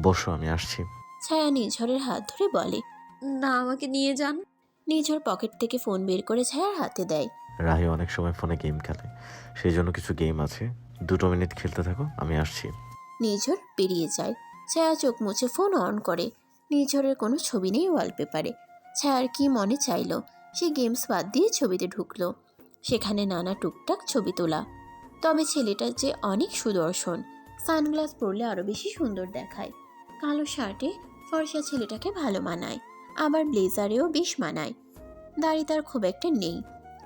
বসো, আমি আসছি। ছায়া নিঝরের হাত ধরে বলে। না, আমাকে নিয়ে যান। নিঝর পকেট থেকে ফোন বের করে ছায়ার হাতে দেয়। রাহি অনেক সময় ফোনে গেম খেলে, সেই জন্য কিছু গেম আছে, 2 মিনিট খেলতে থাকো, আমি আসছি। নিঝর বেরিয়ে যায়। ছায়া চোখ মুছে ফোন অন করে। নিঝরের কোনো ছবি নেই ওয়ালপেপারে। ছায়ার কি মনে চাইলো, সে গেমস বাদ দিয়ে ছবিতে ঢুকলো। সেখানে নানা টুকটাক ছবি তোলা। তবে ছেলেটা যে অনেক সুদর্শন, সানগ্লাস পরলে আরও বেশি সুন্দর দেখায়। কালো শার্টে ফর্সা ছেলেটাকে ভালো মানায়, আবার ব্লেজারেও বেশ মানায়। দাড়ি তার খুব একটা নেই।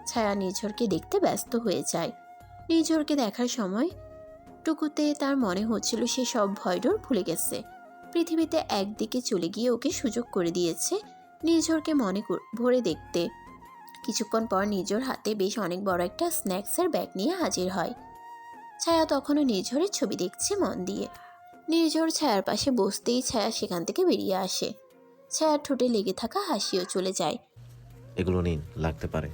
ছায়া নিঝরকে দেখতে ব্যস্ত হয়ে যায়। নিঝরকে দেখার সময় টুকুতে তার মনে হচ্ছিল সে সব ভয়ডর ভুলে গেছে। পৃথিবীতে একদিকে চলে গিয়ে ওকে সুযোগ করে দিয়েছে নিঝরকে মনে ভরে দেখতে। কিছুক্ষণ পর নিঝর হাতে বেশ অনেক বড় একটা স্ন্যাক্সের ব্যাগ নিয়ে হাজির হয়। ছায়া তখনও নিঝরের ছবি দেখছে মন দিয়ে। নির্ঝর ছায়ার পাশে বসতেই ছায়া সেখান থেকে বেরিয়ে আসে। ছায়ার ঠোঁটে লেগে থাকা হাসিও চলে যায়। এগুলো নিন, লাগতে পারে।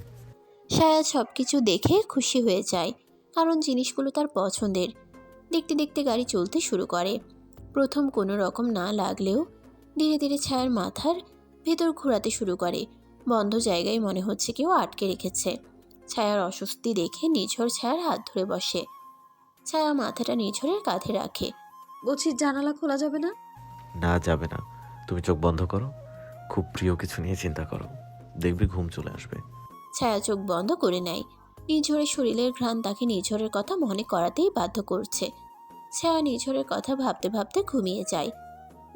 ছায়া সব কিছু দেখে খুশি হয়ে যায়, কারণ জিনিসগুলো তার পছন্দের। দেখতে দেখতে গাড়ি চলতে শুরু করে। প্রথম কোনো রকম না লাগলেও ধীরে ধীরে ছায়ার মাথার ভেতর ঘোরাতে শুরু করে। বন্ধ জায়গায় মনে হচ্ছে কেউ আটকে রেখেছে। ছায়ার অস্বস্তি দেখে নিঝর ছায়ার হাত ধরে বসে। ছায়া মাথাটা নিঝরের কাঁধে রাখে। বলছি, জানালা খোলা যাবে না? না, যাবে না। তুমি চোখ বন্ধ করো, খুব প্রিয় কিছু নিয়ে চিন্তা করো, দেখবি ঘুম চলে আসবে। ছায়া চোখ বন্ধ করে নেয়। নিঝরের শরীরের ঘ্রাণ তাকে নিঝরের কথা মনে করাতেই বাধ্য করছে। ছায়া নিঝরের কথা ভাবতে ভাবতে ঘুমিয়ে যায়।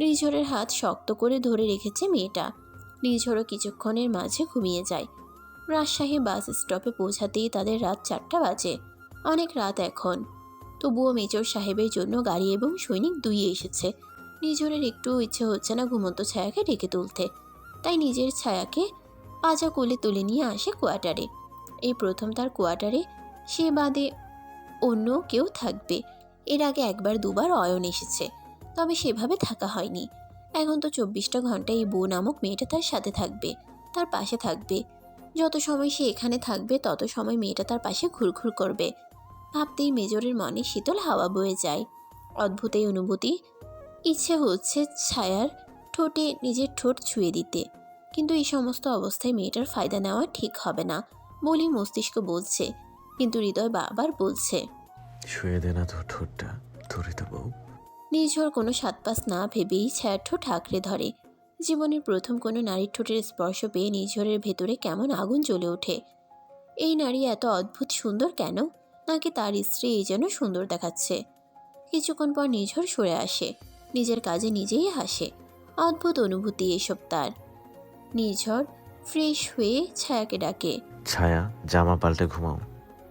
নিঝরের হাত শক্ত করে ধরে রেখেছে মেয়েটা। নিঝরও কিছুক্ষণের মাঝে ঘুমিয়ে যায়। রাজশাহী বাস স্টপে পৌঁছাতেই তাদের রাত 4টা বাজে। অনেক রাত এখন, তবুও মেজর সাহেবের জন্য গাড়ি এবং সৈনিক দুই এসেছে। নিঝরের একটু ইচ্ছে হচ্ছে না ঘুমন্ত ছায়াকে ডেকে তুলতে, তাই নিজের ছায়াকে পাজা কোলে তুলে নিয়ে আসে কোয়ার্টারে। এই প্রথম তার কোয়ার্টারে সে বাদে অন্য কেউ থাকবে। এর আগে একবার দুবার অয়ন এসেছে, তবে সেভাবে থাকা হয়নি। এখন তো 24টা ঘন্টা এই বউ নামক মেয়েটা তার সাথে থাকবে, তার পাশে থাকবে। যত সময় সে এখানে থাকবে তত সময় মেয়েটা তার পাশে ঘুরঘুর করবে। ভাবতেই মেজরের মনে শীতল হাওয়া বয়ে যায়। অদ্ভুত এই অনুভূতি। ইচ্ছে হচ্ছে ছায়ার ঠোঁটে নিজের ঠোঁট ছুঁয়ে দিতে, কিন্তু এই সমস্ত অবস্থায় মেয়েটার ফায়দা নেওয়া ঠিক হবে না বলে মস্তিষ্ক বলছে, কিন্তু হৃদয় বারবার বলছে শুয়ে দে না তোর ঠোঁটটা, ধরে তো বউ। নিঝর কোনো সাতপাস না ভেবেই ছায়ার ঠোঁট আঁকড়ে ধরে। জীবনের প্রথম কোনো নারীর ঠোঁটের স্পর্শ পেয়ে নিঝরের ভেতরে কেমন আগুন জ্বলে ওঠে। এই নারী এত অদ্ভুত সুন্দর কেন, নাকি তার স্ত্রী এই যেন সুন্দর দেখাচ্ছে। কিছুক্ষণ পর নিঝর সরে আসে, নিজের কাজে নিজেই হাসে। অদ্ভুত অনুভূতি এসব তার। নিঝর ফ্রেশ হয়ে ছায়াকে ডাকে। ছায়া, জামা পাল্টে ঘুমাও।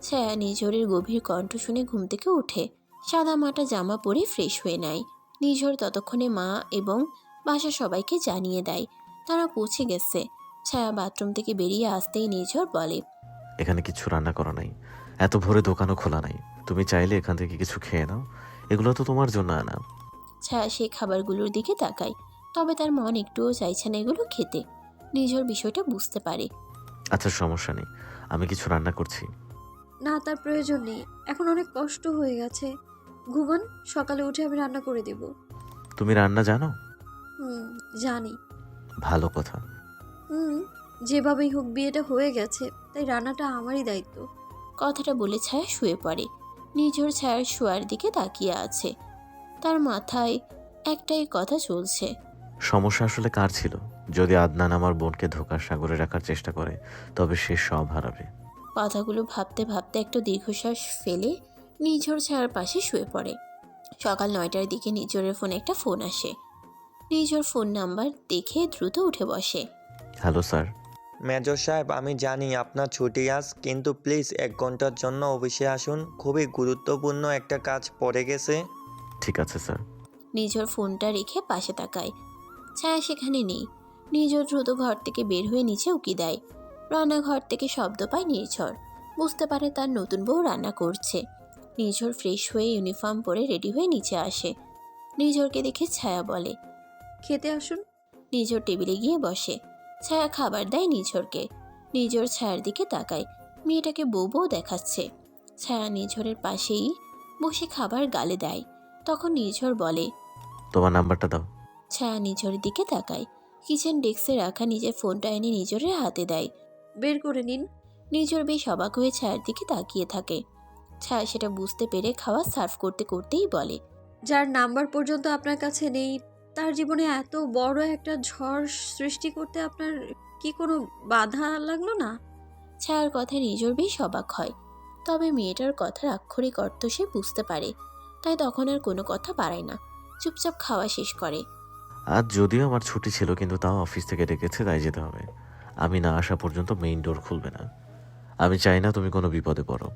ছায়া নিঝরের গভীর কণ্ঠ শুনে ঘুম থেকে ওঠে। সাদা মাটা জামা পরে ফ্রেশ হয়ে নেয়। নিঝর ততক্ষণে মা এবং বাসা সবাইকে জানিয়ে দেয় তারা পৌঁছে গেছে। ছায়া বাথরুম থেকে বেরিয়ে আসতেই নিঝর বলে, এখানে কিছু রান্না করা নাই, এত ভোরে দোকানও খোলা নাই, তুমি চাইলে এখান থেকে কিছু খেয়ে নাও, এগুলো তো তোমার জন্য আনা। ছায়া সেই খাবারগুলোর দিকে তাকায়, তবে তার মন একটুও চাইছে না এগুলো খেতে। নিঝর বিষয়টা বুঝতে পারে। আচ্ছা, সমস্যা নেই, আমি কিছু রান্না করছি। না, তার প্রয়োজন নেই। এখন অনেক কষ্ট হয়ে গেছে। ঘুমান, সকালে উঠে আমি রান্না করে দেব। তুমি রান্না জানো? হুম, জানি। ভালো কথা। হুম, যেভাবেই হোক বিয়েটা হয়ে গেছে, তাই রান্নাটা আমারই দায়িত্ব। কথাটা বলে ছায়া শুয়ে পড়ে। নিঝর ছায়ার শোয়ার দিকে তাকিয়ে আছে। তার মাথায় একটাই কথা চলছে। সমস্যা আসলে কার ছিল? যদি আদনান আমার বোনকে ধোঁকার সাগরে রাখার চেষ্টা করে, তবে সে সব হারাবে। কথাগুলো ভাবতে ভাবতে একটু দীর্ঘশ্বাস ফেলে নিঝর ছায়ার পাশে শুয়ে পড়ে। সকাল 9টার দিকে নিঝরের ফোনে একটা ফোন আসে। নিঝর ফোন নাম্বার দেখে দ্রুত উঠে বসে। Hello sir. মেজর সাহেব, আমি জানি আপনার ছুটি আজ, কিন্তু প্লিজ 1 ঘন্টার জন্য অফিসে আসুন, খুবই গুরুত্বপূর্ণ একটা কাজ পড়ে গেছে। ঠিক আছে স্যার। নিঝর ফোনটা রেখে পাশে তাকায়। ছায়া সেখানে নেই। নিঝর দ্রুত ঘর থেকে বের হয়ে নিচে উকি দেয়। রান্নাঘর থেকে শব্দ পায় নির্ঝর। বুঝতে পারে তার নতুন বউ রান্না করছে। নিঝর ফ্রেশ হয়ে ইউনিফর্ম পরে রেডি হয়ে নিচে আসে। নিঝরকে দেখে ছায়া বলে, খেতে আসুন। নিঝর টেবিলে গিয়ে বসে। ছায়া খাবার দেয় নিঝরকে। নিঝর ছায়ার দিকে তাকায়। মেয়েটাকে বউ বউ দেখাচ্ছে। ছায়া নিঝরের পাশেই বসে খাবার গালে দেয়। তখন নিঝর বলে, তোমার নাম্বারটা দাও। ছায়া নিঝরের দিকে তাকায়। কিচেন ডেস্কে রাখা নিজের ফোনটা এনে নিঝরের হাতে দেয়। বের করে নিন। নিঝর বেশ অবাক হয়ে ছায়ার দিকে তাকিয়ে থাকে। ছায়া সেটা বুঝতে পেরে খাওয়া সার্ভ করতে করতেই বলে, যার নাম্বার পর্যন্ত আপনার কাছে নেই, তার জীবনে এত বড় একটা ঝড় সৃষ্টি করতে আপনার কি কোনো বাধা লাগলো না? ছায়ার কথায় নিঝর বেশ অবাক হয়। তবে মেয়েটার কথার আক্ষরিক অর্থ সে বুঝতে পারে, তাই তখন আর কোনো কথা বাড়ায় না, চুপচাপ খাওয়া শেষ করে। আজ যদিও আমার ছুটি ছিল, কিন্তু তাও অফিস থেকে ডেকেছে, তাই যেতে হবে। আমি না আসা পর্যন্ত মেইন ডোর খুলবে না। আমি চাই না তুমি কোনো বিপদে পড়ো।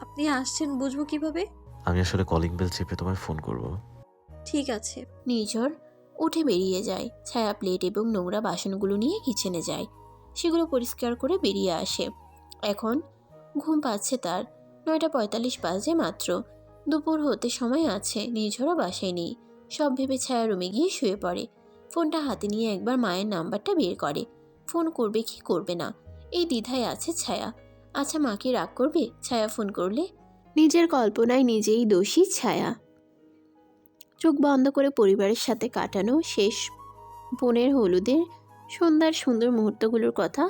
আপনি আসছেন বুঝবো কিভাবে? আমি আসলে কলিং বেল চেপে তোমায় ফোন করব। ঠিক আছে। নিঝর উঠে বেরিয়ে যায়। ছায়া প্লেট এবং নোংরা বাসনগুলো নিয়ে কিচেনে যায়। সেগুলো পরিষ্কার করে বেরিয়ে আসে। এখন ঘুম পাচ্ছে তার। 9:45 বাজে মাত্র। দুপুর হতে সময় আছে। নিঝরও বাসায় নেই। সব ভেবে ছায়া রুমে গিয়ে শুয়ে পড়ে। ফোনটা হাতে নিয়ে একবার মায়ের নাম্বারটা বের করে। ফোন করবে কি করবে না, এই দ্বিধায় আছে ছায়া। আচ্ছা, মা কি রাগ করবে ছায়া ফোন করলে? নিজের কল্পনায় নিজেই দোষী ছায়া। চোখ বন্ধ করে পরিবারের সাথে কাটানো শেষ বোনের হলুদের সন্ধ্যার সুন্দর মুহূর্তগুলোর কথা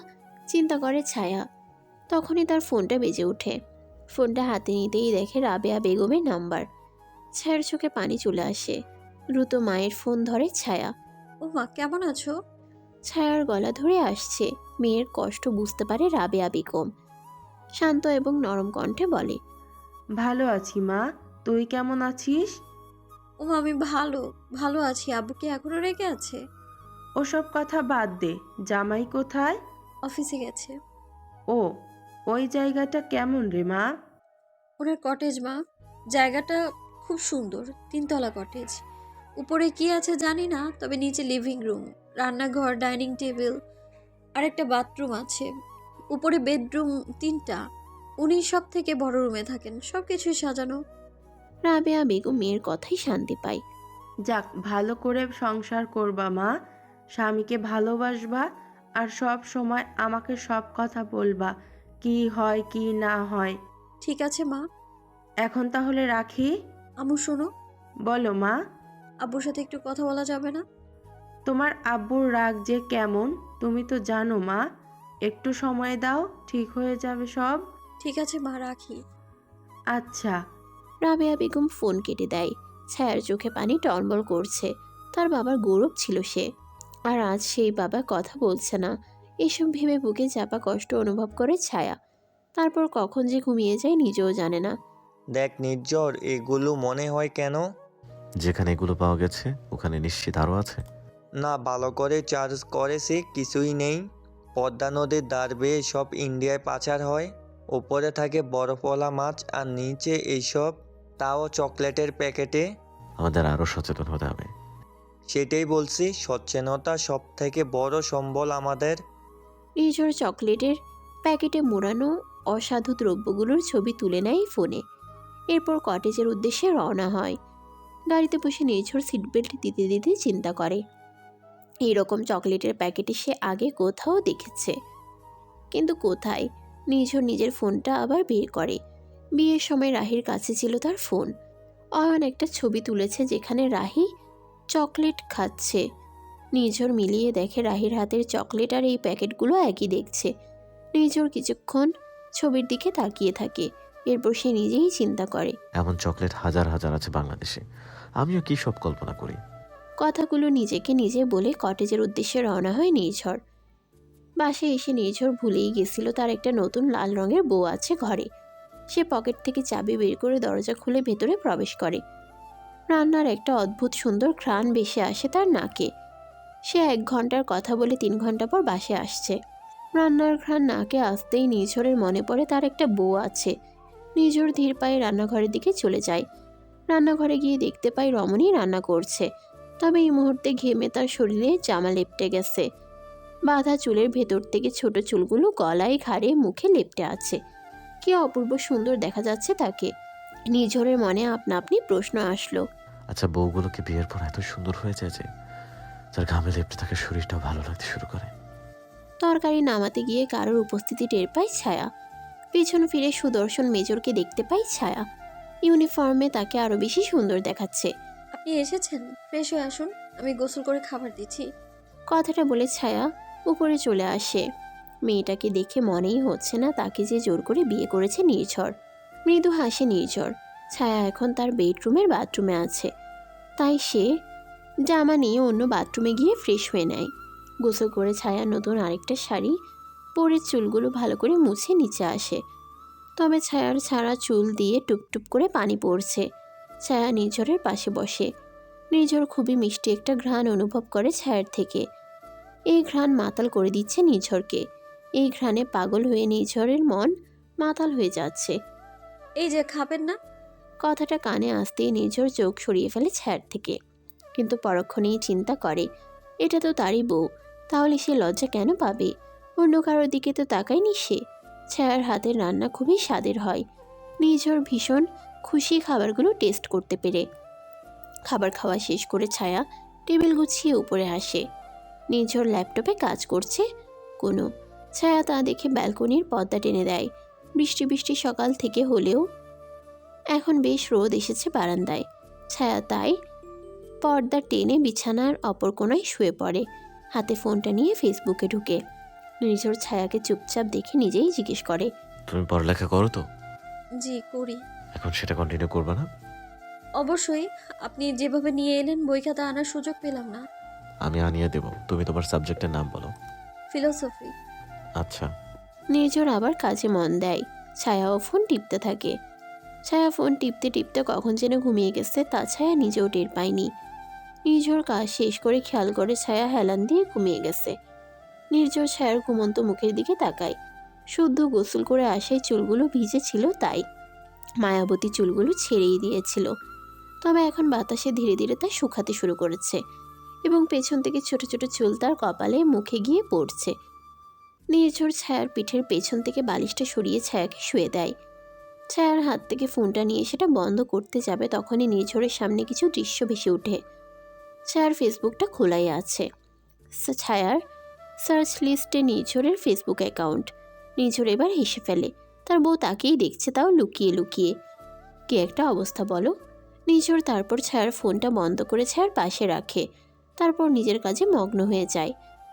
চিন্তা করে ছায়া। তখনই তার ফোনটা বেজে ওঠে। ফোনটা হাতে নিতেই দেখে রাবেয়া বেগমের নাম্বার। ছায়ার চোখে পানি চলে আসে। দ্রুত মায়ের ফোন ধরে ছায়া। ও মা, কেমন আছো? ছায়ার গলা ধরে আসছে। মেয়ের কষ্ট বুঝতে পারে রাবেয়া বেগম। শান্ত এবং নরম কণ্ঠে বলে, ভালো আছি মা, তুই কেমন আছিস? ও মা, আমি ভালো ভালো আছি। আব্বু কি এখনো রেগে আছে? ওসব কথা বাদ দে, জামাই কোথায়? অফিসে গেছে। ও, ওই জায়গাটা কেমন রে মা? ওনার কটেজ মা। জায়গাটা খুব সুন্দর, 3 তলা কটেজ। উপরে কি আছে জানি না, তবে নিচে লিভিং রুম, রান্নাঘর, ডাইনিং টেবিল আর একটা বাথরুম আছে। উপরে বেডরুম 3টা। উনি সব থেকে বড় রুমে থাকেন, সব কিছুই সাজানো। রাবেয়া বেগম মেয়ের কথাই শান্তি পায়। যাক, ভালো করে সংসার করবা মা, স্বামীকে ভালোবাসবা, আর সব সময় আমাকে সব কথা বলবা, কি হয় কি না হয়। ঠিক আছে মা। এখন তাহলে রাখি। আম্মু শোনো, বলো মা। আব্বুর সাথে একটু কথা বলা যাবে না? তোমার আব্বুর রাগ যে কেমন তুমি তো জানো মা, একটু সময় দাও, ঠিক হয়ে যাবে সব। ঠিক আছে মা, রাখি। আচ্ছা। রাবেয়া বেগম ফোন কেটে দেয়। ছায়ার চোখে পানি টলমল করছে। তার বাবার গৌরব ছিল সে, আর আজ সেই বাবা কথা বলছে না। এসব ভেবে বুকে চাপা কষ্ট অনুভব করে ছায়া। তারপর কখন যে ঘুমিয়ে যায় নিজেও জানে না। দেখ নির্ঝর, এগুলো মনে হয় কেন? যেখানে এগুলো পাওয়া গেছে ওখানে নিশ্চিত আরও আছে। না, ভালো করে চার্জ করেছি, কিছুই নেই। পদ্মা নদীর ধার বেয়ে সব ইন্ডিয়ায় পাচার হয়। ওপরে থাকে বরফওয়ালা মাছ আর নিচে এইসব, তাও চকলেটের প্যাকেটে। আমাদের আরও সচেতন হতে হবে। সেটাই বলছি, সচেতনতা সব থেকে বড় সম্বল আমাদের। নিজের চকলেটের প্যাকেটে মোড়ানো অসাধু দ্রব্যগুলোর ছবি তুলে নেয় ফোনে। এরপর কটেজের উদ্দেশ্যে রওনা হয়। গাড়িতে বসে নির্ঝর সিটবেল্ট দিতে দিতে চিন্তা করে, এইরকম চকলেটের প্যাকেটে সে আগে কোথাও দেখেছে, কিন্তু কোথায়। নির্ঝর নিজের ফোনটা আবার বের করে। বিয়ের সময় রাহির কাছে ছিল তার ফোন। অয়ন একটা ছবি তুলেছে যেখানে রাহি চকলেট খাচ্ছে। নির্ঝর মিলিয়ে দেখে রাহির হাতের চকলেট আর এই প্যাকেটগুলো একই দেখছে। নির্ঝর কিছুক্ষণ ছবির দিকে তাকিয়ে থাকে। এরপর সে নিজেই চিন্তা করে, এমন চকলেট হাজার হাজার আছে বাংলাদেশে, আমিও কি সব কল্পনা করি। কথাগুলো নিজেকে নিজে বলে কটেজের উদ্দেশ্যে রওনা হয় নির্ঝর। বাসে এসে নির্ঝর ভুলেই গেছিল তার একটা নতুন লাল রঙের বউ আছে ঘরে। সে পকেট থেকে চাবি বের করে দরজা খুলে ভেতরে প্রবেশ করে। রান্নার একটা অদ্ভুত সুন্দর ঘ্রাণ ভেসে আসে তার নাকে। সে 1 ঘন্টার কথা বলে 3 ঘন্টা পর বাসে আসছে। রান্নার ঘ্রাণ নাকে আসতেই নিঝরের মনে পড়ে তার একটা বউ আছে। নিঝর ধীর পায়ে রান্নাঘরের দিকে চলে যায়। রান্নাঘরে গিয়ে দেখতে পায় রমণী রান্না করছে। তবে এই মুহূর্তে ঘেমে তার শরীরে জামা লেপ্টে গেছে। বাঁধা চুলের ভেতর থেকে ছোট চুলগুলো গলায়, ঘাড়ে, মুখে লেপ্টে আছে। কি অপূর্ব সুন্দর দেখা যাচ্ছে তাকে। নিঝরের মনে আপনা আপনি প্রশ্ন আসলো, আচ্ছা, বউগুলোকে বিয়ের পর এত সুন্দর হয়ে যায় যে যার ঘামে লেপটে থাকে শরীরটাও ভালো লাগতে শুরু করে। তরকারি নামাতে গিয়ে কারোর উপস্থিতি টের পায় ছায়া। পেছন ফিরে সুদর্শন মেজরকে দেখতে পায় ছায়া। ইউনিফর্মে তাকে আরো বেশি সুন্দর দেখাচ্ছে। আপনি এসেছেন, ফ্রেশ হয়ে আসুন, আমি গোসল করে খাবার দিচ্ছি। কথাটা বলে ছায়া উপরে চলে আসে। মেয়েটাকে দেখে মনেই হচ্ছে না তাকে যে জোর করে বিয়ে করেছে নির্ঝর। মৃদু হাসে নির্ঝর। ছায়া এখন তার বেডরুমের বাথরুমে আছে, তাই সে জামা নিয়ে অন্য বাথরুমে গিয়ে ফ্রেশ হয়ে নেয়। গোসল করে ছায়া নতুন আরেকটা শাড়ি পরে চুলগুলো ভালো করে মুছে নিচে আসে। তবে ছায়ার ছাড়া চুল দিয়ে টুপটুপ করে পানি পড়ছে। ছায়া নির্ঝরের পাশে বসে। নির্ঝর খুবই মিষ্টি একটা ঘ্রাণ অনুভব করে ছায়ার থেকে। এই ঘ্রাণ মাতাল করে দিচ্ছে নির্ঝরকে। এই ঘ্রাণে পাগল হয়ে নির্ঝরের মন মাতাল হয়ে যাচ্ছে। এই যে খাবেন না? কথাটা কানে আসতেই নির্ঝর চোখ সরিয়ে ফেলে ছায়ার থেকে, কিন্তু পরক্ষণেই চিন্তা করে এটা তো তারই বউ, তাহলে সে লজ্জা কেন পাবে? অন্য কারোর দিকে তো তাকায়নি সে। ছায়ার হাতের রান্না খুবই স্বাদের হয়। নির্ঝর ভীষণ খুশি খাবারগুলো টেস্ট করতে পেরে। খাবার খাওয়া শেষ করে ছায়া টেবিল গুছিয়ে উপরে আসে। নির্ঝর ল্যাপটপে কাজ করছে কোনো। ছায়া তা দেখে ব্যালকনির পর্দা টেনে দেয়। বৃষ্টি বৃষ্টি সকাল থেকে হলেও এখন বেশ রোদ এসেছে বারান্দায়। ছায়া তাই পর্দা টেনে বিছানার অপর কোণায় শুয়ে পড়ে। হাতে ফোনটা নিয়ে ফেসবুকে ঢুকে। নির্ঝর ছায়াকে চুপচাপ দেখে নিজেই জিজ্ঞেস করে, তুমি পড়ালেখা করো তো? জি করি। এখন সেটা কন্টিনিউ করবে না? অবশ্যই, আপনি যেভাবে নিয়ে এলেন বই খাতা আনার সুযোগ পেলাম না। আমি আনিয়ে দেব, তুমি তোমার সাবজেক্টের নাম বলো। ফিলোসফি। আচ্ছা। নির্ঝর আবার কাজে মন দেয়। ছায়াও ফোন টিপতে থাকে। ছায়া ফোন টিপতে টিপতে কখন যেন ঘুমিয়ে গেছে তা ছায়া নিজেও টের পায়নি। নির্ঝর কাজ শেষ করে খেয়াল করে ছায়া হেলান দিয়ে ঘুমিয়ে গেছে। নির্ঝর ছায়ার ঘুমন্ত মুখের দিকে তাকায়। শুদ্ধ গোসল করে আসায় চুলগুলো ভিজে ছিল, তাই মায়াবতী চুলগুলো ছেড়েই দিয়েছিল। তবে এখন বাতাসে ধীরে ধীরে তা শুকাতে শুরু করেছে এবং পেছন থেকে ছোট ছোট চুল তার কপালে মুখে গিয়ে পড়ছে। নির্ঝর ছায়ার পিঠের পেছন থেকে বালিশটা সরিয়ে ছায়াকে শুয়ে দেয়। ছায়ার হাত থেকে ফোনটা নিয়ে সেটা বন্ধ করতে যাবে তখনই নির্ঝরের সামনে কিছু দৃশ্য ভেসে ওঠে। ছায়ার ফেসবুকটা খোলাই আছে। ছায়ার সার্চ লিস্টে নির্ঝরের ফেসবুক অ্যাকাউন্ট। নির্ঝর এবার হেসে ফেলে। তার বউ তাকেই দেখছে, তাও লুকিয়ে লুকিয়ে। কি একটা অবস্থা বলো। নির্ঝর তারপর ছায়ার ফোনটা বন্ধ করে ছায়ার পাশে রাখে। তারপর নিজের কাজে মগ্ন হয়ে যায়।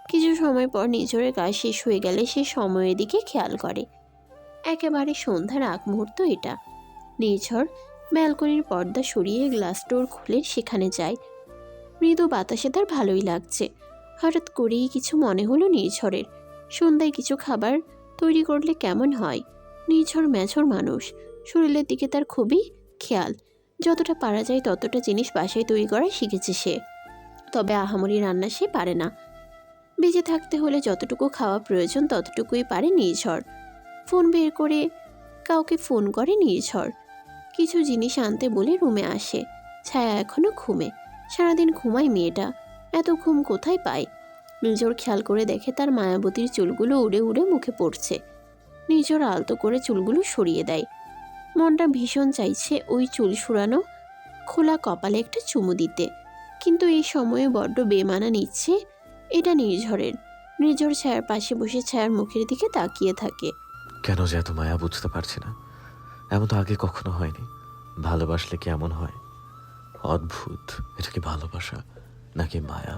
কিছু সময় পর নির্ঝরের কাজ শেষ হয়ে গেলে সে সময়ের দিকে খেয়াল করে। একেবারে সন্ধ্যার আগ মুহূর্ত এটা। নির্ঝর ব্যালকনির পর্দা সরিয়ে গ্লাস ডোর খুলে সেখানে যায়। মৃদু বাতাসে তার ভালোই লাগছে। হঠাৎ করেই কিছু মনে হলো নির্ঝরের। সন্ধ্যায় কিছু খাবার তৈরি করলে কেমন হয়। নির্ঝর মেঝর মানুষ, শরীরের দিকে তার খুবই খেয়াল। যতটা পারা যায় ততটা জিনিস বাসায় তৈরি করা শিখেছে সে। তবে আহামরি রান্না সে পারে না। বেঁচে থাকতে হলে যতটুকু খাওয়া প্রয়োজন ততটুকুই পারে নির্ঝর। ফোন বের করে কাউকে ফোন করে নির্ঝর। কিছু জিনিস আনতে বলে রুমে আসে। ছায়া এখনো ঘুমে। সারাদিন ঘুমায় মেয়েটা, এত ঘুম কোথায় পায়। নির্ঝর খেয়াল করে দেখে তার মায়াবতীর চুলগুলো উড়ে উড়ে মুখে পড়ছে। নির্ঝর আলতো করে চুলগুলো সরিয়ে দেয়। মনটা ভীষণ চাইছে ওই চুল সরানো খোলা কপালে একটা চুমু দিতে, কিন্তু এই সময়ে বড্ড বেমানা নিচ্ছে এটা নির্ঝরের। নির্ঝর ছায়ার পাশে বসে ছায়ার মুখের দিকে তাকিয়ে থাকে। কেন যে এত মায়া বুঝতে পারছি না। এমন তো আগে কখনো হয়নি। ভালোবাসলে কি এমন হয়? অদ্ভুত। এটা কি ভালোবাসা নাকি মায়া?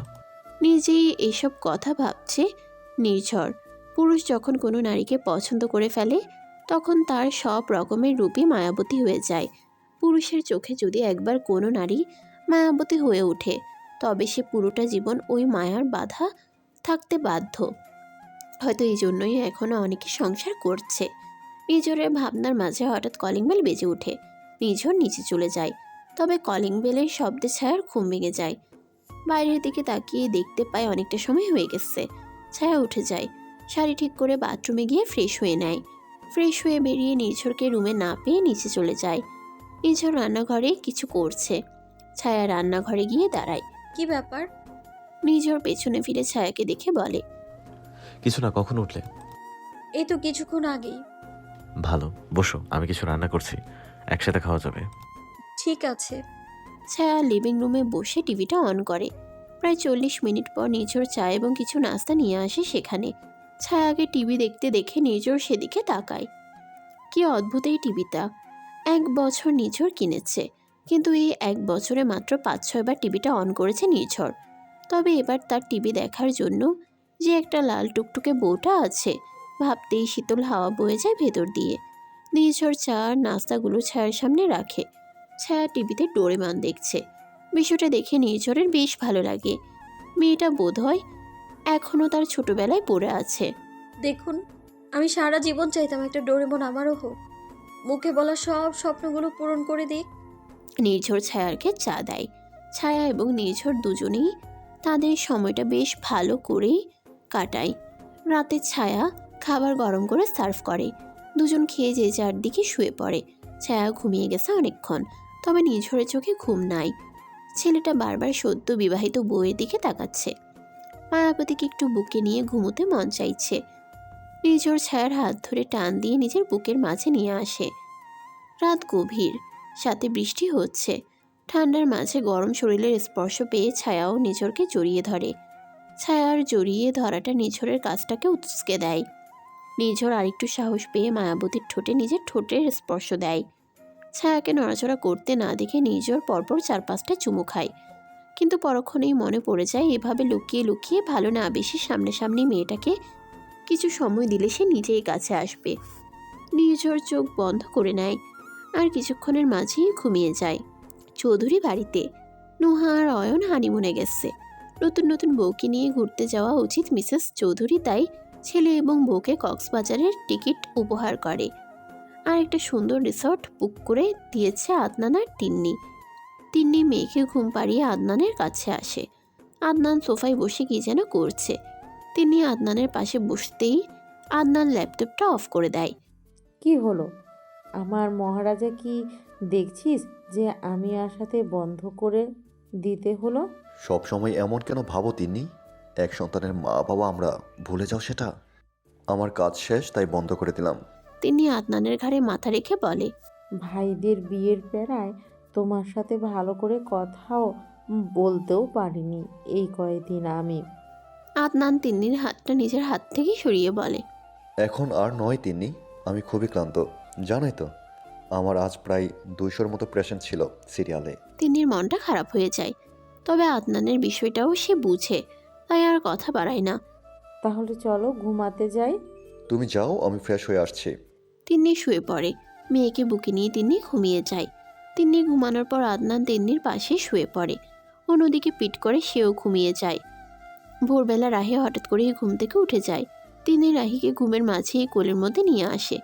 নিজেই এইসব কথা ভাবছে নির্ঝর। পুরুষ যখন কোনো নারীকে পছন্দ করে ফেলে তখন তার সব রকমের রূপই মায়াবতী হয়ে যায়। পুরুষের চোখে যদি একবার কোনো নারী মায়াবতী হয়ে ওঠে তবে সে পুরোটা জীবন ওই মায়ার বাধা থাকতে বাধ্য। হয়তো এই জন্যই এখনও অনেকে সংসার করছে। নিঝরের ভাবনার মাঝে হঠাৎ কলিং বেল বেজে ওঠে। নিঝর নিচে চলে যায়। তবে কলিং বেলের শব্দে ছায়ার ঘুম ভেঙে যায়। বাইরের দিকে তাকিয়ে দেখতে পায় অনেকটা সময় হয়ে গেছে। ছায়া উঠে যায়। শাড়ি ঠিক করে বাথরুমে গিয়ে ফ্রেশ হয়ে নেয়। ফ্রেশ হয়ে বেরিয়ে নিঝরকে রুমে না পেয়ে নিচে চলে যায়। নিঝর রান্নাঘরে কিছু করছে। ছায়া রান্নাঘরে গিয়ে দাঁড়ায়। কি ব্যাপার? নিঝর পেছনে ফিরে ছায়াকে দেখে বলে, কিছু না। কখন উঠলে? এই তো কিছুক্ষণ আগেই। ভালো, বসো, আমি কিছু রান্না করছি, একসাথে খাওয়া যাবে। ঠিক আছে। ছায়া লিভিং রুমে বসে টিভিটা অন করে। প্রায় 40 মিনিট পর নিঝর চা এবং কিছু নাস্তা নিয়ে আসে সেখানে। ছায়াকে টিভি দেখতে দেখে নিঝর সেদিকে তাকায়। কি অদ্ভুত এই টিভিটা। 1 বছর নিঝর কিনেছে। কিন্তু এই 1 বছরে মাত্র 5-6 বার টিভিটা অন করেছে নির্ঝর। তবে এবার তার টিভি দেখার জন্য যে একটা লাল টুকটুকে বউটা আছে ভাবতেই শীতল হাওয়া বয়ে যায় ভেতর দিয়ে। নির্ঝর চা আর নাস্তাগুলো ছায়ার সামনে রাখে। ছায়া টিভিতে ডোরেমন দেখছে। বিষয়টা দেখে নির্ঝরের বেশ ভালো লাগে। মেয়েটা বোধহয় এখনও তার ছোটবেলায় পড়ে আছে। দেখুন, আমি সারা জীবন চাইতাম একটা ডোরেমন আমারও হোক, মুখে বলা সব স্বপ্নগুলো পূরণ করে দিক। নির্ঝর ছায়াকে চা দেয়। ছায়া এবং নির্ঝর দুজনেই তাদের সময়টা বেশ ভালো করেই কাটায়। রাতে ছায়া খাবার গরম করে সার্ভ করে। দুজন খেয়ে যে যার দিকে শুয়ে পড়ে। ছায়া ঘুমিয়ে গেছে অনেকক্ষণ, তবে নির্ঝরের চোখে ঘুম নাই। ছেলেটা বারবার সদ্য বিবাহিত বউয়ের দিকে তাকাচ্ছে। মায়াবতীকে একটু বুকে নিয়ে ঘুমোতে মন চাইছে। নির্ঝর ছায়ার হাত ধরে টান দিয়ে নিজের বুকের মাঝে নিয়ে আসে। রাত গভীর, সাথে বৃষ্টি হচ্ছে। ঠান্ডার মাঝে গরম শরীরের স্পর্শ পেয়ে ছায়াও নিঝরকে জড়িয়ে ধরে। ছায়ার জড়িয়ে ধরাটা নিঝরের কাজটাকে উৎসকে দেয়। নিঝর আরেকটু সাহস পেয়ে মায়াবতীর ঠোঁটে নিজের ঠোঁটের স্পর্শ দেয়। ছায়াকে নড়াচড়া করতে না দেখে নিঝর পরপর 4-5টা চুমু খায়। কিন্তু পরক্ষণেই মনে পড়ে যায় এভাবে লুকিয়ে লুকিয়ে ভালো না বেশি সামনাসামনি মেয়েটাকে কিছু সময় দিলে সে নিজেই কাছে আসবে। নিঝর চোখ বন্ধ করে নেয় আর কিছুক্ষণের মাঝেই ঘুমিয়ে যায়। চৌধুরী বাড়িতে নুহা আর অয়ন হানিমুনে গেছে। নতুন নতুন বউকে নিয়ে ঘুরতে যাওয়া উচিত মিসেস চৌধুরী, তাই ছেলে এবং বউকে কক্সবাজারের টিকিট উপহার করে। আর একটা সুন্দর রিসর্ট বুক করে দিয়েছে আদনান আর তিন্নি। তিন্নি মেয়েকে ঘুম পাড়িয়ে আদনানের কাছে আসে। আদনান সোফায় বসে কি যেন করছে। তিন্নি আদনানের পাশে বসতেই আদনান ল্যাপটপটা অফ করে দেয়। কি হলো আমার মহারাজা, কি দেখছিস যে আমি আর সাথে বন্ধ করে দিতে হলো? সব সময় এমন কেন ভাবো তিন্নি? এক সন্তানের মা বাবা আমরা, ভুলে যাও সেটা? আমার কাজ শেষ তাই বন্ধ করে দিলাম। তিনি আদনানের ঘাড়ে মাথা রেখে বলে, ভাইদের বিয়ের বেড়ায় তোমার সাথে ভালো করে কথাও বলতেও পারিনি এই কয়েকদিন আমি। আদনান তিন্নির হাতটা নিজের হাত থেকে সরিয়ে বলে, এখন আর নয় তিন্নি, আমি খুবই ক্লান্ত, জানোই তো। আমার আজ প্রায় 200-র মতো পেশেন্ট ছিল সিরিয়ালে। তিন্নির মনটা খারাপ হয়ে যায়। তবে আদনানের বিষয়টাও সে বুঝে, তাই আর কথা বাড়ায় না। তাহলে চলো ঘুমাতে যাই। তুমি যাও, আমি ফ্রেশ হয়ে আসছি। তিন্নি শুয়ে পড়ে। মেয়েকে বুকে নিয়ে তিন্নি ঘুমিয়ে যায়। তিন্নি ঘুমানোর পর আদনান তিন্নির পাশে শুয়ে পড়ে। অন্যদিকে পিট করে সেও ঘুমিয়ে যায়। ভোরবেলা রাহি হঠাৎ করেই ঘুম থেকে উঠে যায়। তিন্নি রাহিকে ঘুমের মাঝেই কোলের মধ্যে নিয়ে আসে।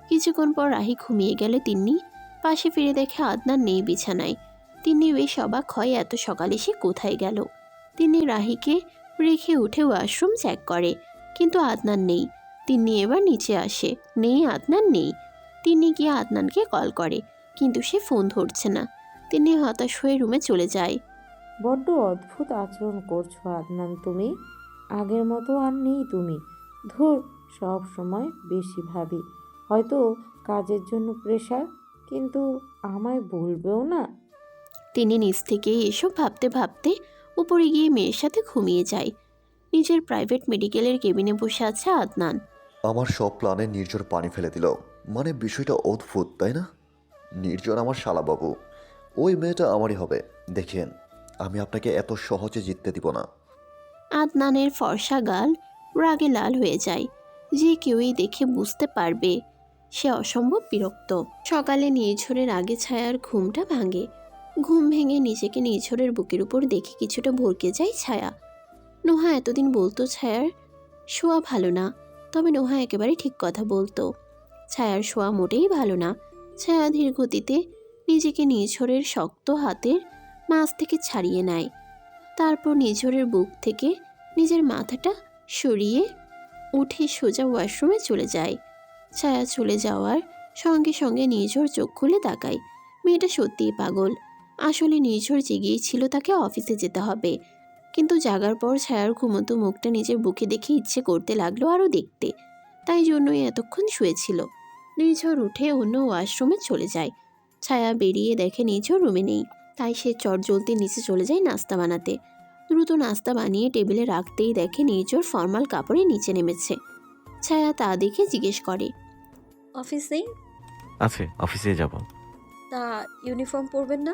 কিছুক্ষণ পর রাহি ঘুমিয়ে গেলে তিন্নি পাশে ফিরে দেখে আদনান নেই বিছানায়। তিন্নি বেশ অবাক হয় এত সকালে সে কোথায় গেল। তিন্নি রাহিকে রেখে উঠে ওয়াশরুম চেক করে, কিন্তু আদনান নেই। তিন্নি এবার নিচে আসে, নেই আদনান নেই। তিন্নি গিয়ে আদনানকে কল করে, কিন্তু সে ফোন ধরছে না। তিন্নি হতাশ হয়ে রুমে চলে যায়। বড্ড অদ্ভুত আচরণ করছো আদনান তুমি। আগের মতো আর নেই তুমি। ধুর, সব সময় বেশি ভাবি। হয়তো কাজের জন্য প্রেশার, কিন্তু আমায় বলবেও না। তিনি নিজ থেকেই এসব ভাবতে ভাবতে উপরে গিয়ে মেয়ের সাথে ঘুমিয়ে যায়। নিজের প্রাইভেট মেডিকেলের কেবিনে বসে আছে আদনান। আমার সব প্ল্যানে নির্ঝর পানি ফেলে দিল। মানে বিষয়টা অদ্ভুত, তাই না? নির্ঝর আমার শালাবাবু, ওই মেয়েটা আমারই হবে। দেখেন, আমি আপনাকে এত সহজে জিততে দিব না। আদনানের ফর্সা গাল রাগে লাল হয়ে যায়। যে কেউই দেখে বুঝতে পারবে সে অসম্ভব বিরক্ত। সকালে নির্ঝরের আগে ছায়ার ঘুমটা ভাঙে। ঘুম ভেঙে নিজেকে নির্ঝরের বুকের উপর দেখে কিছুটা ভরকে যায় ছায়া। নোহা এতদিন বলতো ছায়ার শোয়া ভালো না, তবে নোহা একেবারে ঠিক কথা বলতো। ছায়ার শোয়া মোটেই ভালো না। ছায়া ধীর গতিতে নিজেকে নির্ঝরের শক্ত হাতের মাঝ থেকে ছাড়িয়ে নেয়। তারপর নিঝরের বুক থেকে নিজের মাথাটা সরিয়ে উঠে সোজা ওয়াশরুমে চলে যায়। ছায়া চলে যাওয়ার সঙ্গে সঙ্গে নিঝর চোখ খুলে তাকায়। মেয়েটা সত্যিই পাগল। আসলে নিঝর জেগেই ছিল তাকে অফিসে যেতে হবে, কিন্তু জাগার পর ছায়ার ঘুমতো মুখটা নিজের বুকে দেখে ইচ্ছে করতে লাগলো আরও দেখতে। তাই জন্যই এতক্ষণ শুয়েছিল। নিঝর উঠে অন্য ওয়াশরুমে চলে যায়। ছায়া বেরিয়ে দেখে নিঝর রুমে নেই, তাই সে চটজলদি নিচে চলে যায় নাস্তা বানাতে। দ্রুত নাস্তা বানিয়ে টেবিলে রাখতেই দেখে নির্ঝর ফর্মাল কাপড়ে নিচে নেমেছে। ছায়া তা দেখে জিজ্ঞেস করে, অফিস নেই? আছে, অফিসে যাব। তা ইউনিফর্ম পরবেন না?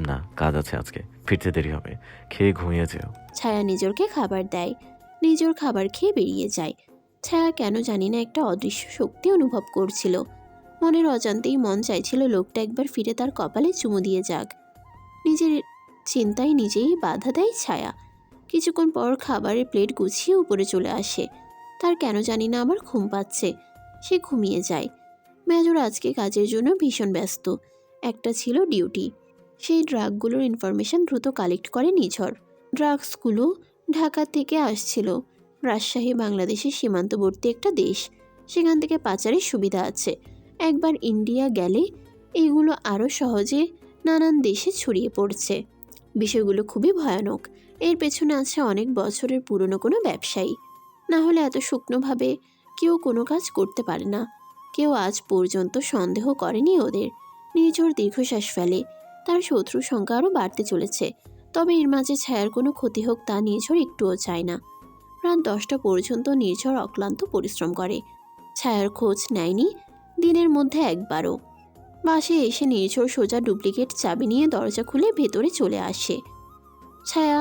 না, কাজ আছে আজকে, ফিরতে দেরি হবে, খেয়ে ঘুমিয়ে যেও। ছায়া নিজরকে খাবার দেয়। নিজর খাবার খেয়ে বেরিয়ে যায়। ছায়া কেন জানি না একটা অদৃশ্য শক্তি অনুভব করছিল। মনের অজান্তেই মন চাইছিল লোকটা একবার ফিরে তার কপালে চুমু দিয়ে যাক। নিজের চিন্তায় নিজেই বাধা দেয় ছায়া। কিছুক্ষণ পর খাবারের প্লেট গুছিয়ে উপরে চলে আসে। তার কেন জানি না আমার ঘুম পাচ্ছে। সে ঘুমিয়ে যায়। মেজর আজকে কাজের জন্য ভীষণ ব্যস্ত। একটা ছিল ডিউটি। সেই ড্রাগগুলোর ইনফরমেশন দ্রুত কালেক্ট করে নিঝড়। ড্রাগসগুলো ঢাকা থেকে আসছিল। রাজশাহী বাংলাদেশের সীমান্তবর্তী একটা দেশ। সেখান থেকে পাচারের সুবিধা আছে। একবার ইন্ডিয়া গেলে এগুলো আরও সহজে নানান দেশে ছড়িয়ে পড়ছে। বিষয়গুলো খুবই ভয়ানক। এর পেছনে আছে অনেক বছরের পুরনো কোনো ব্যবসায়ী। না হলে এত শুকনোভাবে কেউ কোনো কাজ করতে পারে না। কেউ আজ পর্যন্ত সন্দেহ করেনি ওদের। নির্ঝর দীর্ঘশ্বাস ফেলে। তার শত্রুর সংখ্যা আরও বাড়তে চলেছে। তবে এর মাঝে ছায়ার কোনো ক্ষতি হোক তা নির্ঝর একটুও চায় না। রাত 10টা পর্যন্ত নির্ঝর অক্লান্ত পরিশ্রম করে। ছায়ার খোঁজ নেয়নি দিনের মধ্যে একবারও। বাসে এসে নির্ঝর সোজা ডুপ্লিকেট চাবি নিয়ে দরজা খুলে ভেতরে চলে আসে। ছায়া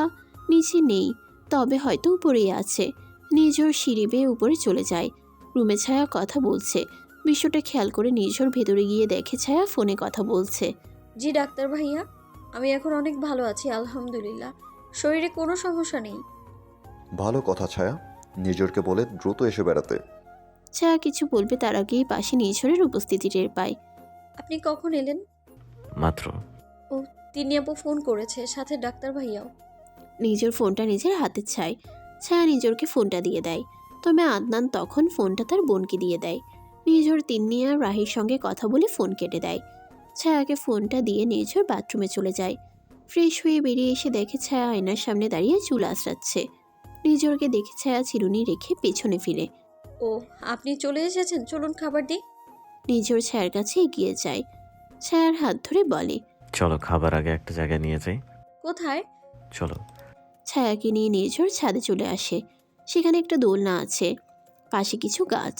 নিচে নেই, তবে হয়তো উপরেই আছে। নির্ঝর সিঁড়ি বেয়ে উপরে চলে যায়। রুমে ছায়া কথা বলছে। বিষয়টা খেয়াল করে নির্ঝর ভেতরে গিয়ে দেখে ছায়া ফোনে কথা বলছে। জি ডাক্তার ভাইয়া, আমি এখন অনেক ভালো আছি আলহামদুলিল্লাহ। শরীরে কোনো সমস্যা নেই। ভালো কথা ছায়া, নিজরকে বলে দ্রুত এসে বেড়াতে। ছায়া কিছু বলবে তার আগেই পাশে নির্ঝরের উপস্থিতি টের পায়। আপনি কখন এলেন? মাত্র। ও, তিনি আপু ফোন করেছে, সাথে ডাক্তার ভাইয়াও। নিজের ফোনটা নিজের হাতে চায়। ছায়া নিজরকে ফোনটা দিয়ে দেয়। তবে আদনান তখন ফোনটা তার বোনকে দিয়ে দেয়। নিজর তিন্নি আর রাহির সঙ্গে কথা বলে ফোন কেটে দেয়। ছায়াকে ফোনটা দিয়ে নিজর বাথরুমে চলে যায়। ফ্রেশ হয়ে বেরিয়ে এসে দেখে ছায়া আয়নার সামনে দাঁড়িয়ে চুল আঁচড়াচ্ছে। নিজরকে দেখে ছায়া চিরুনি রেখে পেছনে ফিরে। ও, আপনি চলে এসেছেন, চলুন খাবার দিই। নিজর ছায়ার কাছে এগিয়ে যায়। ছায়ার হাত ধরে বলে, চলো, খাবার আগে একটা জায়গায় নিয়ে যাই। কোথায়? চলো। ছায়াকে নিয়ে নির্ঝর ছাদে চলে আসে। সেখানে একটা দোলনা আছে, পাশে কিছু গাছ।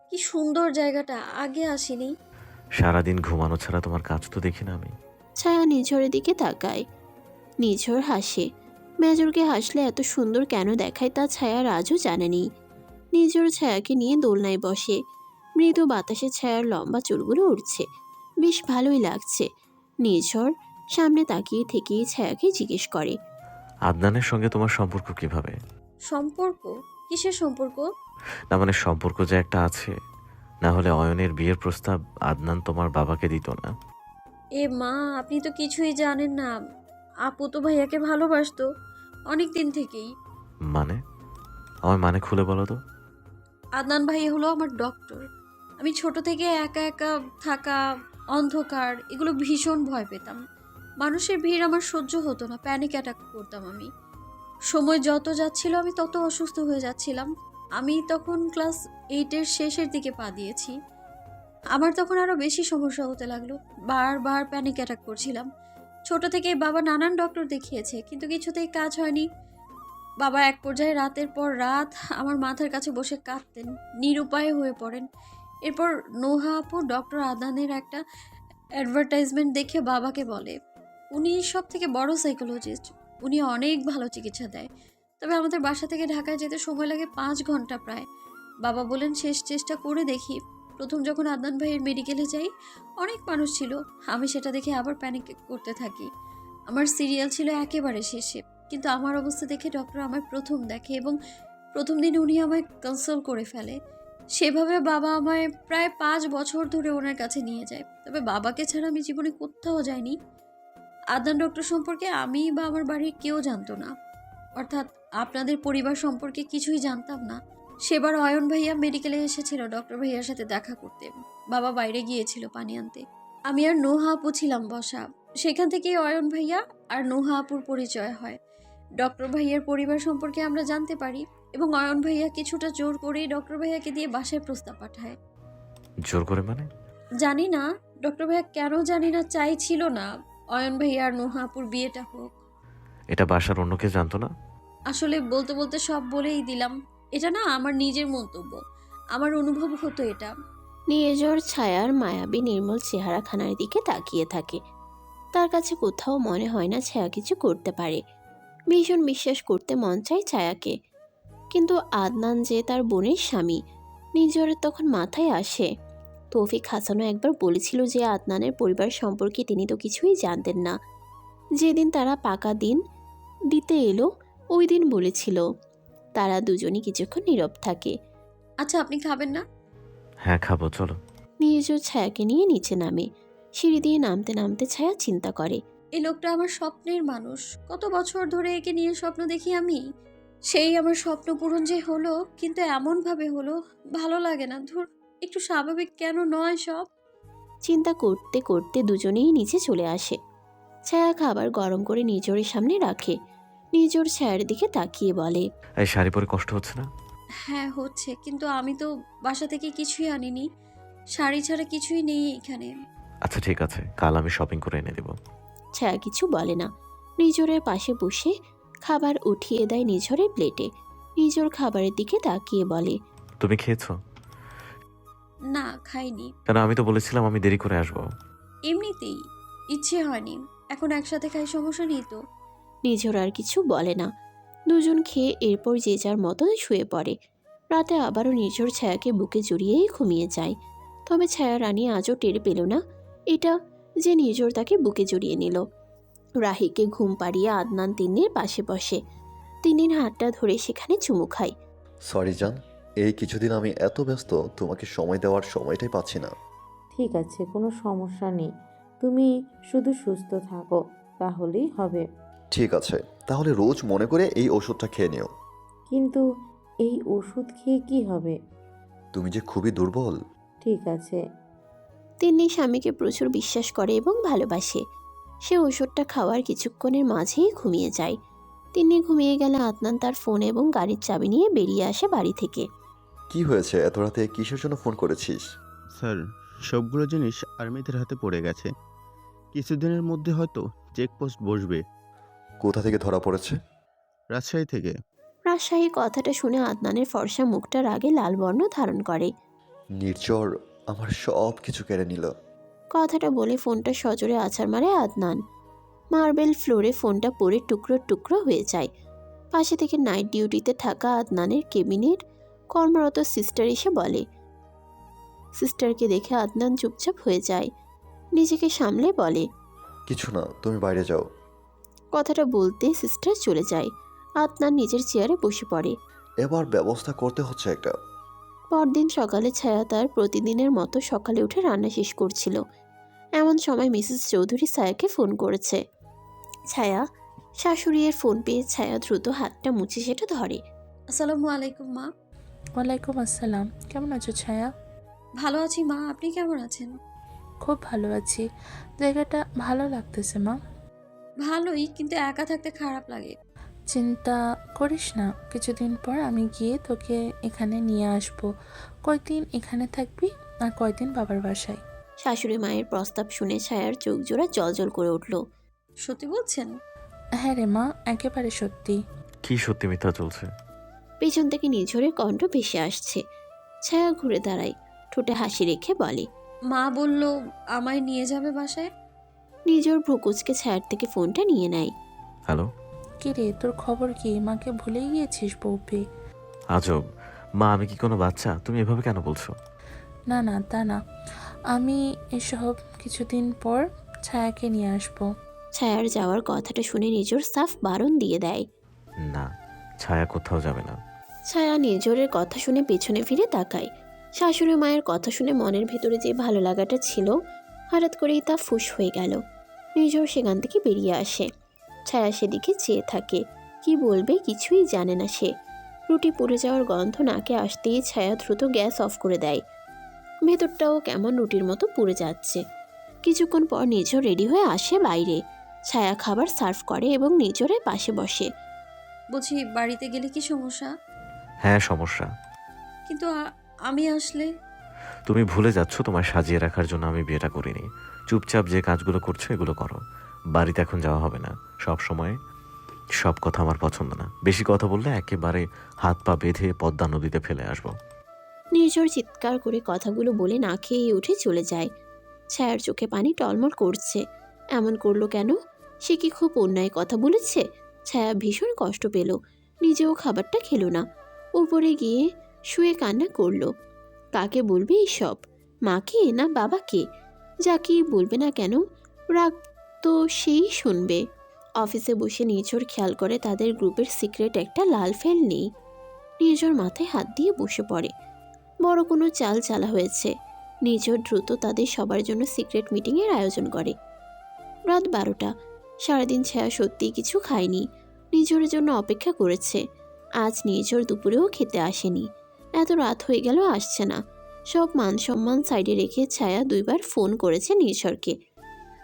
কি সুন্দর জায়গাটা, আগে আসিনি। সারাদিন ঘুমানো ছাড়া তোমার কাজ তো দেখি না আমি। ছায়া নিঝরের দিকে তাকায়। নিঝর হাসে। মেজরকে হাসলে এত সুন্দর কেন দেখায় তা ছায়ার আজও জানেনি। নিঝর ছায়াকে নিয়ে দোলনায় বসে। মৃদু বাতাসে ছায়ার লম্বা চুলগুলো উড়ছে। বেশ ভালোই লাগছে। নিঝর সামনে তাকিয়ে থেকেই ছায়াকে জিজ্ঞেস করে, আদনানের সঙ্গে তোমার সম্পর্ক কিভাবে? সম্পর্ক? কিসের সম্পর্ক? না মানে সম্পর্ক যে একটা আছে, না হলে অয়নের বিয়ের প্রস্তাব আদনান তোমার বাবাকে দিত না। এ মা, আপনি তো কিছুই জানেন না। আপু তো ভাইয়াকে ভালোবাসতো অনেক দিন থেকেই। মানে আমার মানে খুলে বলো তো। আদনান ভাই হলো আমার ডক্টর। আমি ছোট থেকে একা একা থাকা, অন্ধকার, এগুলো ভীষণ ভয় পেতাম। মানুষের ভিড় আমার সহ্য হতো না, প্যানিক অ্যাটাক করতাম আমি। সময় যত যাচ্ছিল আমি তত অসুস্থ হয়ে যাচ্ছিলাম। আমি তখন ক্লাস 8-এর শেষের দিকে পা দিয়েছি। আমার তখন আরও বেশি সমস্যা হতে লাগলো। বারবার প্যানিক অ্যাটাক করছিলাম। ছোট থেকেই বাবা নানান ডক্টর দেখিয়েছে, কিন্তু কিছুতেই কাজ হয়নি। বাবা এক পর্যায়ে রাতের পর রাত আমার মাথার কাছে বসে কাঁদতেন, নিরুপায় হয়ে পড়েন। এরপর নোহা আপু ডক্টর আদানের একটা অ্যাডভার্টাইজমেন্ট দেখে বাবাকে বলে, উনি সব থেকে বড় সাইকোলজিস্ট, উনি অনেক ভালো চিকিৎসা দেয়। তবে আমাদের বাসা থেকে ঢাকায় যেতে সময় লাগে 5 ঘন্টা প্রায়। বাবা বলেন শেষ চেষ্টা করে দেখি। প্রথম যখন আদনান ভাইয়ের মেডিকেলে যাই, অনেক মানুষ ছিল। আমি সেটা দেখে আবার প্যানিক করতে থাকি। আমার সিরিয়াল ছিল একেবারে শেষে, কিন্তু আমার অবস্থা দেখে ডক্টর আমায় প্রথম দেখে এবং প্রথম দিন উনি আমায় কনসাল্ট করে ফেলে। সেভাবে বাবা আমায় প্রায় 5 বছর ধরে ওনার কাছে নিয়ে যায়। তবে বাবাকে ছাড়া আমি জীবনে কোথাও যাইনি। আদনান ডক্টর সম্পর্কে আমি বা আমার বাড়ির কেউ জানতো না, অর্থাৎ আপনাদের পরিবার সম্পর্কে কিছুই জানতাম না। সেবার অয়ন ভাইয়া মেডিকেলে এসেছিল ডক্টর ভাইয়ার সাথে দেখা করতে। বাবা বাইরে গিয়েছিল পানি আনতে। আমি আর নোহা আপু ছিলাম বসা। সেখান থেকেই অয়ন ভাইয়া আর নোহা আপুর পরিচয় হয়। ডক্টর ভাইয়ার পরিবার সম্পর্কে আমরা জানতে পারি এবং অয়ন ভাইয়া কিছুটা জোর করেই ডক্টর ভাইয়াকে দিয়ে বাসায় প্রস্তাব পাঠায়। জোর করে মানে? জানি না ডক্টর ভাইয়া কেন জানি না চাইছিল না অয়ন ভাইয়া আর নোহা আপুর বিয়েটা হোক। এটা বাসার অন্য কেউ জানতো না? আসলে বলতে বলতে সব বলেই দিলাম। এটা না আমার নিজের মন্তব্য, আমার অনুভব হতো এটা। নির্ঝর ছায়ার মায়াবী নির্মল চেহারাখানার দিকে তাকিয়ে থাকে। তার কাছে কোথাও মনে হয় না ছায়া কিছু করতে পারে। ভীষণ বিশ্বাস করতে মন চায় ছায়াকে, কিন্তু আদনান যে তার বোনের স্বামী, নির্ঝরের তখন মাথায় আসে তৌফিক হাসানও একবার বলেছিল যে আদনানের পরিবার সম্পর্কে তিনি তো কিছুই জানতেন না। যেদিন তারা পাকা দিন দিতে এলো ওই দিন বলেছিল। তারা দুজনই কিছুক্ষণ নীরব থাকে। আচ্ছা, আপনি খাবেন না? হ্যাঁ খাবো, চলো। নির্ঝর ছায়াকে নিয়ে নিচে নামে। সিঁড়ি দিয়ে নামতে নামতে ছায়া চিন্তা করে, এই লোকটা আমার স্বপ্নের মানুষ। কত বছর ধরে একে নিয়ে স্বপ্ন দেখি আমি। সেই আমার স্বপ্ন পূরণ যে হলো, কিন্তু এমনভাবে হলো, ভালো লাগে না। ধুর, একটু স্বাভাবিক কেন নয় সব? চিন্তা করতে করতে দুজনেই নিচে চলে আসে। ছায়া খাবার গরম করে নির্ঝরের সামনে রাখে। নির্ঝর ছায়ার দিকে তাকিয়ে বলে, এই শাড়ি পরে কষ্ট হচ্ছে না? হ্যাঁ হচ্ছে, কিন্তু আমি তো বাসা থেকে কিছুই আনিনি। শাড়ি ছাড়া কিছুই নেই এখানে। আচ্ছা ঠিক আছে, কাল আমি শপিং করে এনে দেবো। ছায়া কিছু বলে না। নির্ঝরের পাশে বসে খাবার উঠিয়ে দেয় নির্ঝরের প্লেটে। নির্ঝর খাবারের দিকে তাকিয়ে বলে, তুমি খেয়েছো? না, খাইনি। কেন, আমি তো বলেছিলাম আমি দেরি করে আসবো। এমনিতেই ইচ্ছে হয়নি। এখন একসাথে খাই, সমস্যা নেই তো। নির্ঝর আর কিছু বলে না। দুজন খেয়ে এরপর যে যার মতো শুয়ে পড়ে। রাতে আবারও নির্ঝর ছায়াকে বুকে জড়িয়েই ঘুমিয়ে যায়। তবে ছায়া রানী আজও টের পেল না এটা যে নির্ঝর তাকে বুকে জড়িয়ে নিল। রাহিকে ঘুম পাড়িয়ে আদনান তিন্নির পাশে বসে। তিন্নির হাতটা ধরে সেখানে চুমু খায়। সরি জান, এই কিছুদিন আমি এত ব্যস্ত তোমাকে সময় দেওয়ার সময়টাই পাচ্ছি না। ঠিক আছে, কোনো সমস্যা নেই। তুমি শুধু সুস্থ থাকো, তাহলেই হবে। ঠিক আছে, তাহলে রোজ মনে করে এই ওষুধটা খেয়ে নিও। কিন্তু এই ওষুধ খেয়ে কি হবে? তুমি যে খুবই দুর্বল। ঠিক আছে। তিন্নি স্বামীকে প্রচুর বিশ্বাস করে এবং ভালোবাসে। সে ওষুধটা খাওয়ার কিছুক্ষণের মাঝেই ঘুমিয়ে যায়। তিন্নি ঘুমিয়ে গেলে আদনান তার ফোন এবং গাড়ির চাবি নিয়ে বেরিয়ে আসে বাড়ি থেকে। কি হয়েছে, এত রাতে কিসের জন্য ফোন করেছিস? স্যার, সবগুলো জিনিস আর্মিদের হাতে পড়ে গেছে। কিছুদিনের মধ্যে হয়তো চেকপোস্ট বসবে। কোথা থেকে ধরা পড়েছে? রাজশাহী থেকে। রাজশাহী কথাটা শুনে আদনানের ফর্সা মুখটা রাগে লাল বর্ণ ধারণ করে। নির্ঝর আমার সব কিছু কেড়ে নিল। কথাটা বলে ফোনটা সজোরে আছাড় মারে আদনান। মার্বেল ফ্লোরে ফোনটা পড়ে টুকরো টুকরো হয়ে যায়। পাশে থেকে নাইট ডিউটিতে থাকা আদনানের কেবিনের কর্মরত সিস্টার এসে বলে। সিস্টারকে দেখে আদনান চুপচাপ হয়ে যায়। নিজেকে সামলে বলে, কিছু না, তুমি বাইরে যাও। কথাটা বলতে সিস্টার চলে যায়। আদনান নিজের চেয়ারে বসে পড়ে। এবার ব্যবস্থা করতে হচ্ছে একটা। পরদিন সকালে ছায়া তার প্রতিদিনের মতো সকালে উঠে রান্না শেষ করছিল। এমন সময় মিসেস চৌধুরী ছায়াকে ফোন করেছে। ছায়া শাশুড়ির ফোন পেয়ে ছায়া দ্রুত হাতটা মুছে সেটা ধরে। আসসালামু আলাইকুম মা। ওয়ালাইকুম আসসালাম। কেমন আছো ছায়া? ভালো আছি মা, আপনি কেমন আছেন? খুব ভালো আছি। জায়গাটা ভালো লাগতেছে মা। ভালোই, কিন্তু একা থাকতে খারাপ লাগে। চিন্তা করিস না, কিছুদিন পর আমি গিয়ে তোকে এখানে নিয়ে আসবো। কয়দিন এখানে থাকবি আর কয়দিন বাবার বাসায়। শাশুড়ি মায়ের প্রস্তাব শুনে ছায়ার চোখ জোড়া জলজল করে উঠল। সত্যি বলছেন? হ্যাঁ রে মা, একেবারে সত্যি। কি সত্যি মিথ্যা চলছে? পেছন থেকে নিঝরের কণ্ঠ ভেসে আসছে। ছায়া ঘুরে দাঁড়ায়, ঠোঁটে হাসি রেখে বলে, মা বলল আমায় নিয়ে যাবে বাসায়। নিঝর ভ্রুকুচকে ছায়ার থেকে ফোনটা নিয়ে নেয়। হ্যালো। কি রে, তোর খবর কি? মাকে ভুলেই গিয়েছিস বউ পেয়ে? আজব, মা আমি কি কোনো বাচ্চা? তুমি এভাবে কেন বলছো? না না, তা না। আমি এসব কিছুদিন পর ছায়াকে নিয়ে আসবো। ছায়ার যাওয়ার কথাটা শুনে নিঝর সাফ বারণ দিয়ে দেয়। না, ছায়া কোথাও যাবে না। ছায়া নিঝরের কথা শুনে পেছনে ফিরে তাকায়। শাশুড়ি মায়ের কথা শুনে মনের ভিতরে যে ভালো লাগাটা ছিল হঠাৎ করেই তা ফুস হয়ে গেল। নিঝর সেখান থেকে বেরিয়ে আসে। ছায়া সেদিকে চেয়ে থাকে। কি বলবে কিছুই জানে না সে। রুটি পুড়ে যাওয়ার গন্ধ নাকে আসতেই ছায়া দ্রুত গ্যাস অফ করে দেয়। ভেতরটাও কেমন রুটির মতো পুড়ে যাচ্ছে। কিছুক্ষণ পর নিঝর রেডি হয়ে আসে বাইরে। ছায়া খাবার সার্ভ করে এবং নিঝরের পাশে বসে। বলছি, বাড়িতে গেলে কি সমস্যা? হ্যাঁ সমস্যা। কিন্তু আমি আসলে? তুমি ভুলে যাচ্ছ তোমায় সাজিয়ে রাখার জন্য আমি বিয়েটা করিনি। চুপচাপ যে কাজগুলো করছো এগুলো করো। বাড়িতে এখন যাওয়া হবে না। সব সময় সব কথা আমার পছন্দ না। বেশি কথা বললে একেবারে হাত পা বেঁধে পদ্মা নদীতে ফেলে আসবো। নির্ঝর চিৎকার করে কথাগুলো বলে না খেয়ে উঠে চলে যায়। ছায়ার চোখে পানি টলমল করছে। এমন করলো কেন? সে কি খুব অন্যায় কথা বলেছে? ছায়া ভীষণ কষ্ট পেল, নিজেও খাবারটা খেলো না। উপরে গিয়ে শুয়ে কান্না করলো। কাকে বলবে এইসব? মাকে না বাবাকে? যাকেই বলবে না কেন, রাগ তো সেই শুনবে। অফিসে বসে নির্ঝর খেয়াল করে তাদের গ্রুপের সিক্রেট একটা লাল ফেল নেই। নির্ঝর মাথায় হাত দিয়ে বসে পড়ে। বড় কোনো চাল চালা হয়েছে। নির্ঝর দ্রুত তাদের সবার জন্য সিক্রেট মিটিংয়ের আয়োজন করে। রাত 12টা। সারাদিন ছায়া সত্যিই কিছু খায়নি, নির্ঝরের জন্য অপেক্ষা করেছে। আজ নির্ঝর দুপুরেও খেতে আসেনি। এত রাত হয়ে গেল আসছে না। সব মান সম্মান সাইডে রেখে ছায়া 2বার ফোন করেছে নির্ঝরকে।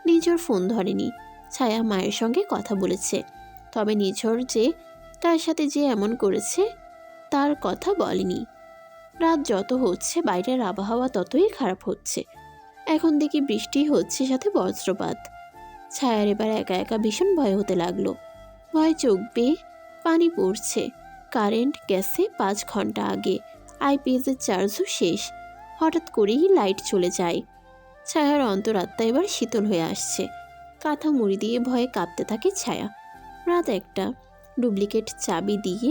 নির্ঝর ফোন ধরেনি। ছায়া মায়ের সঙ্গে কথা বলেছে, তবে নির্ঝর যে তার সাথে যে এমন করেছে তার কথা বলেনি। রাত যত হচ্ছে বাইরের আবহাওয়া ততই খারাপ হচ্ছে। এখন দেখি বৃষ্টি হচ্ছে, সাথে বজ্রপাত। ছায়ার এবার একা একা ভীষণ ভয় হতে লাগলো। ভয় চোখ বেয়ে পানি পড়ছে। কারেন্ট গেছে 5 ঘন্টা আগে। আইপিএসের চার্জও শেষ। হঠাৎ করেই লাইট চলে যায়। ছায়ার অন্তরাত্মা এবার শীতল হয়ে আসছে। কাঁথা মুড়ি দিয়ে ভয়ে কাঁপতে থাকে ছায়া। রাত 1টা। ডুপ্লিকেট চাবি দিয়ে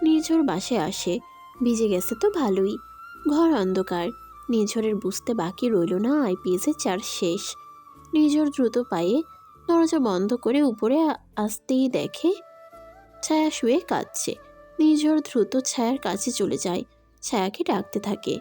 নির্ঝর বাসায় আসে। ভিজে গেছে তো ভালোই। ঘর অন্ধকার। নির্ঝরের বুঝতে বাকি রইল না আইপিএসের চার্জ শেষ। নির্ঝর দ্রুত পায়ে দরজা বন্ধ করে উপরে আসতেই দেখে ছায়া শুয়ে কাঁদছে। নির্ঝর দ্রুত ছায়ার কাছে চলে যায়, ছায়াকে ডাকতে থাকে।